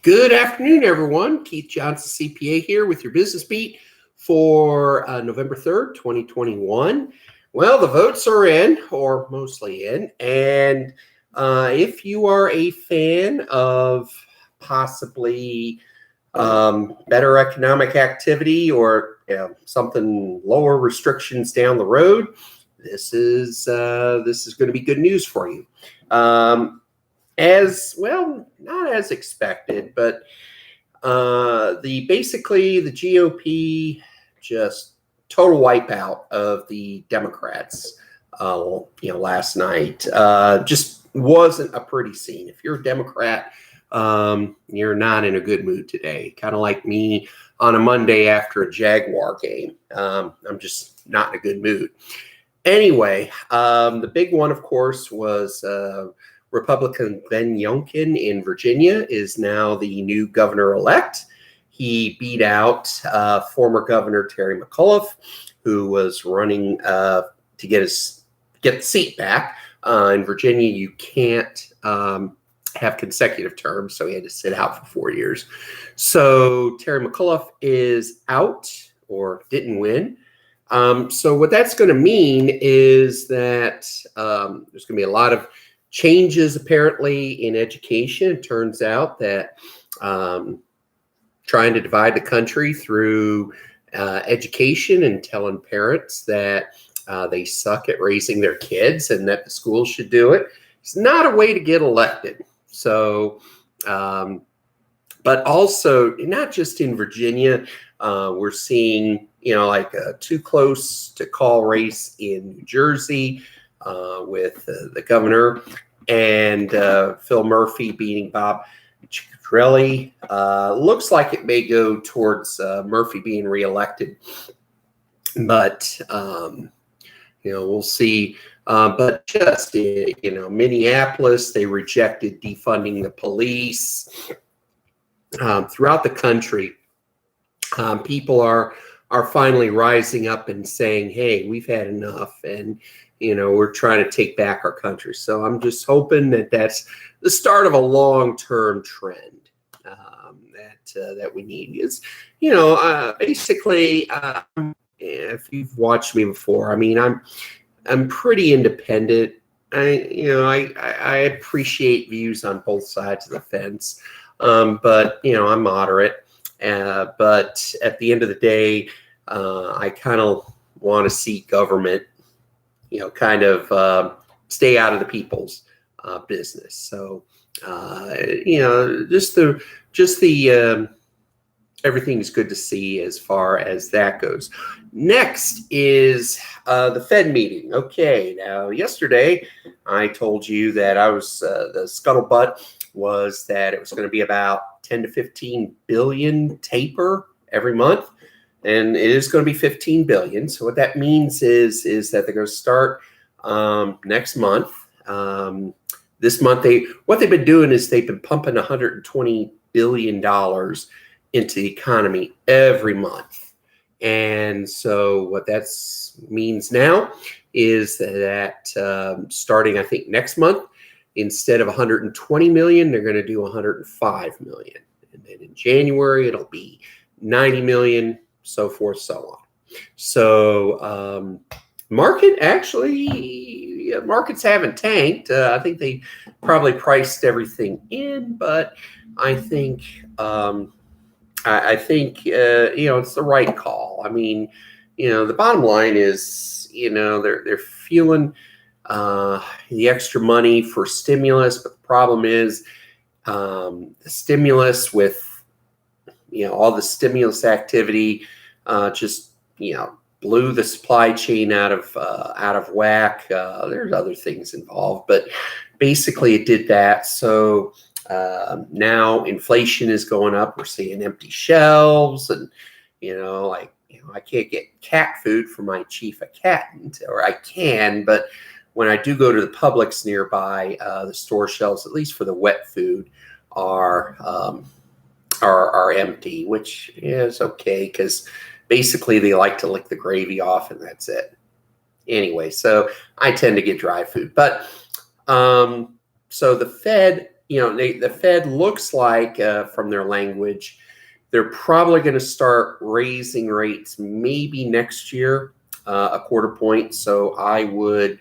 Good afternoon, everyone. Keith Johnson, CPA here with your business beat for November 3rd, 2021. Well, the votes are in, or mostly in. And if you are a fan of possibly better economic activity or something lower restrictions down the road, this is going to be good news for you. As well, not as expected, but the GOP just total wipeout of the Democrats. Last night just wasn't a pretty scene. If you're a Democrat, you're not in a good mood today. Kind of like me on a Monday after a Jaguar game. I'm just not in a good mood. Anyway, the big one, of course, was Republican Glenn Youngkin in Virginia is now the new governor-elect. He beat out former Governor Terry McAuliffe, who was running to get the seat back. In Virginia, you can't have consecutive terms, so he had to sit out for 4 years. So Terry McAuliffe is out or didn't win. So what that's going to mean is that there's going to be a lot of changes apparently in education. It turns out that trying to divide the country through education and telling parents that they suck at raising their kids and that the schools should do it is not a way to get elected. So, but also not just in Virginia, we're seeing, like a too close to call race in New Jersey with the governor and Phil Murphy beating Bob Ciccarelli. Looks like it may go towards Murphy being reelected, but we'll see. But just Minneapolis, they rejected defunding the police. Throughout the country, people are finally rising up and saying, "Hey, we've had enough," and we're trying to take back our country. So I'm just hoping that that's the start of a long-term trend that we need. Is basically, if you've watched me before, I mean, I'm pretty independent. I appreciate views on both sides of the fence, but I'm moderate. But at the end of the day, I kind of want to see government, kind of stay out of the people's business. So, just the everything is good to see as far as that goes. Next is the Fed meeting. Okay, now yesterday I told you that I was the scuttlebutt was that it was going to be about 10 to 15 billion taper every month, and it is going to be 15 billion. So what that means is that they're going to start next month. This month, what they've been doing is they've been pumping $120 billion into the economy every month. And so what that means now is that starting, I think, next month, instead of 120 million, they're going to do 105 million. And then in January, it'll be 90 million, so forth, so on. So markets haven't tanked. I think they probably priced everything in, but I think it's the right call. I mean, the bottom line is, they're feeling the extra money for stimulus, but the problem is the stimulus with all the stimulus activity just blew the supply chain out of whack. There's other things involved, but basically it did that. So now inflation is going up. We're seeing empty shelves, and I can't get cat food for my chief accountant, or I can, but when I do go to the Publix nearby, the store shelves, at least for the wet food, are empty, which is okay because basically they like to lick the gravy off and that's it. Anyway, so I tend to get dry food. But so the Fed the Fed looks like, from their language, they're probably going to start raising rates maybe next year, a quarter point. So I would,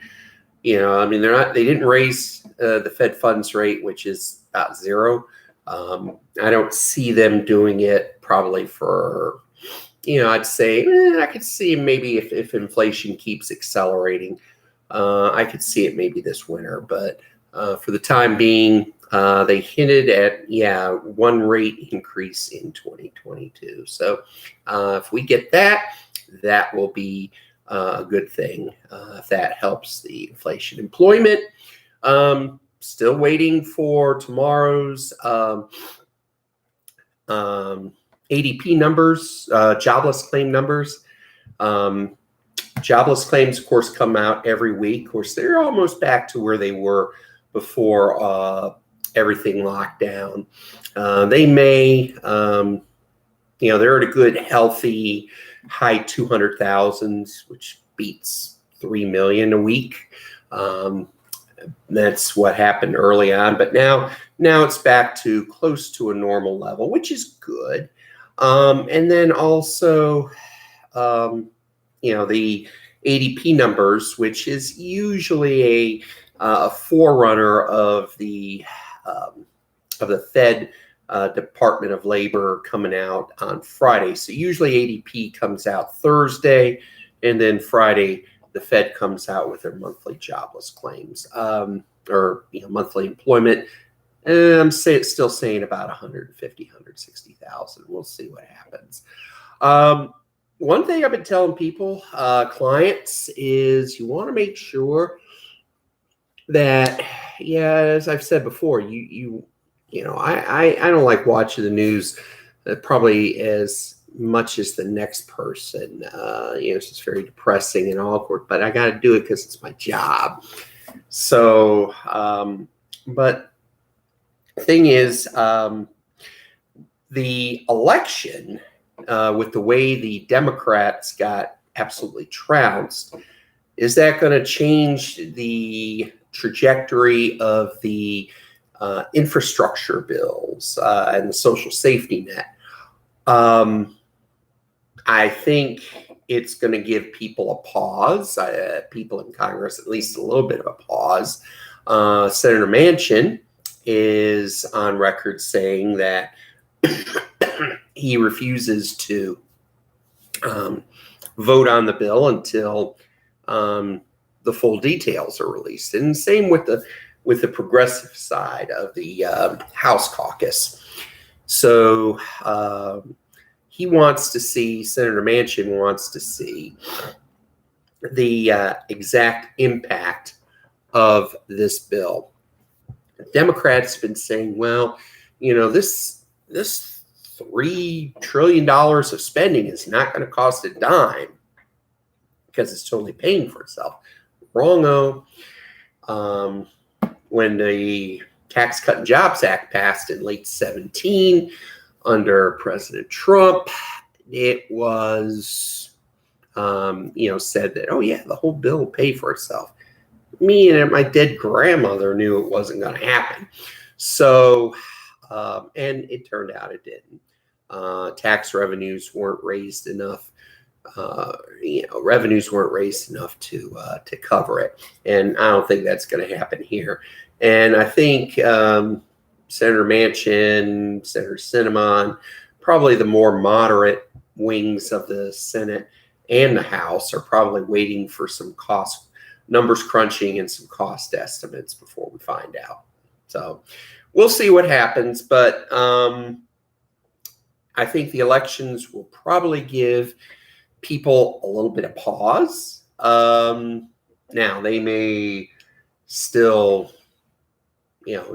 they didn't raise the Fed funds rate, which is about zero. I don't see them doing it probably for, I'd say I could see maybe if inflation keeps accelerating, I could see it maybe this winter. But for the time being, they hinted at, one rate increase in 2022. So if we get that, that will be a good thing if that helps the inflation. Employment, still waiting for tomorrow's ADP numbers, jobless claim numbers. Jobless claims, of course, come out every week. Of course, they're almost back to where they were before everything locked down. They may, they're at a good, healthy, high 200,000s, which beats 3 million a week. That's what happened early on, but now it's back to close to a normal level, which is good. And then also, the ADP numbers, which is usually a forerunner of the Fed Department of Labor coming out on Friday. So usually ADP comes out Thursday, and then Friday the Fed comes out with their monthly jobless claims, or monthly employment. And I'm still saying about 150, 160,000. We'll see what happens. One thing I've been telling people, clients, is you want to make sure that, as I've said before, I don't like watching the news probably as much as the next person. It's just very depressing and awkward, but I got to do it because it's my job. So, but the thing is, the election, with the way the Democrats got absolutely trounced, is that going to change the trajectory of the infrastructure bills and the social safety net? I think it's going to give people a pause, people in Congress at least a little bit of a pause. Senator Manchin is on record saying that he refuses to vote on the bill until the full details are released. And same with the progressive side of the House caucus. So Senator Manchin wants to see the exact impact of this bill. Democrats have been saying, well, this $3 trillion of spending is not going to cost a dime because it's totally paying for itself. Wrong-o. When the Tax Cut and Jobs Act passed in late 2017 under President Trump, it was, said that, oh yeah, the whole bill will pay for itself. Me and my dead grandmother knew it wasn't going to happen. So, and it turned out it didn't. Tax revenues weren't raised enough. Revenues weren't raised enough to cover it. And I don't think that's going to happen here. And I think Senator Manchin, Senator Sinema, probably the more moderate wings of the Senate and the House are probably waiting for some numbers crunching and some cost estimates before we find out. So we'll see what happens. But I think the elections will probably give people a little bit of pause. Now, they may still,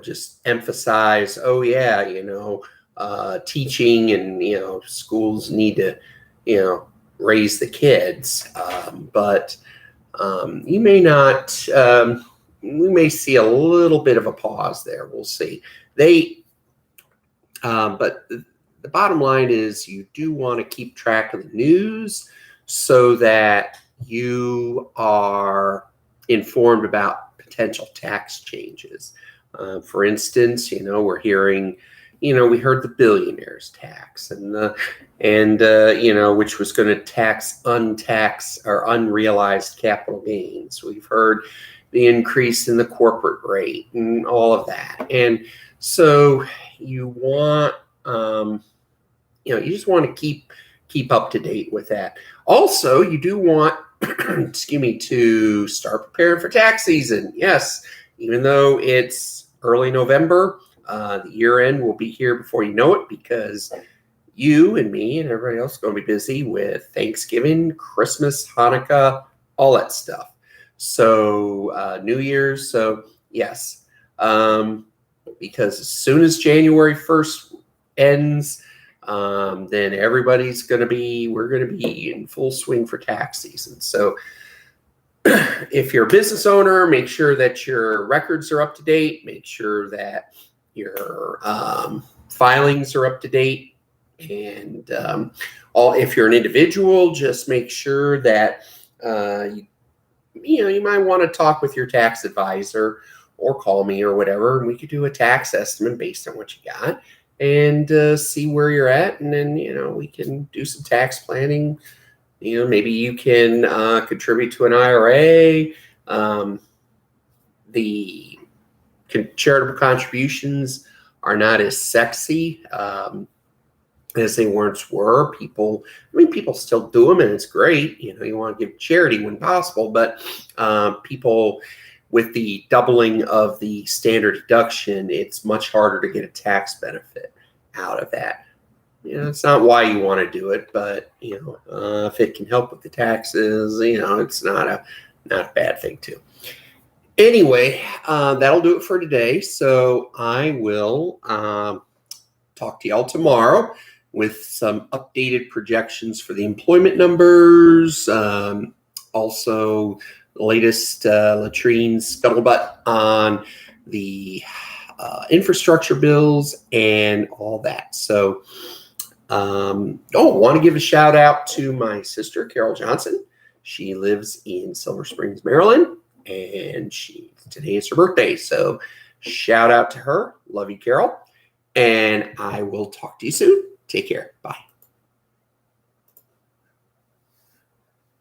just emphasize, oh, yeah, teaching and, schools need to, raise the kids. But you may not, we may see a little bit of a pause there. We'll see. But the bottom line is you do want to keep track of the news so that you are informed about potential tax changes. For instance, we're hearing, we heard the billionaires tax and which was going to tax untaxed or unrealized capital gains. We've heard the increase in the corporate rate and all of that. And so you want, you just want to keep up to date with that. Also, you do want, to start preparing for tax season. Yes, even though it's early November, the year end will be here before you know it, because you and me and everybody else are going to be busy with Thanksgiving, Christmas, Hanukkah, all that stuff. So New Year's. So yes, because as soon as January 1st ends, then we're going to be in full swing for tax season. So if you're a business owner, make sure that your records are up to date. Make sure that your filings are up to date. And if you're an individual, just make sure that you might want to talk with your tax advisor or call me or whatever, and we could do a tax estimate based on what you got and see where you're at. And then, we can do some tax planning. Maybe you can contribute to an IRA. The charitable contributions are not as sexy as they once were. People still do them, and it's great. You want to give charity when possible, but people, with the doubling of the standard deduction, it's much harder to get a tax benefit out of that. It's not why you want to do it, but if it can help with the taxes, it's not a bad thing too. Anyway, that'll do it for today. So I will talk to y'all tomorrow with some updated projections for the employment numbers. Also, the latest latrine scuttlebutt on the infrastructure bills and all that. So, want to give a shout out to my sister, Carol Johnson. She lives in Silver Springs, Maryland, and today is her birthday. So shout out to her. Love you, Carol. And I will talk to you soon. Take care. Bye.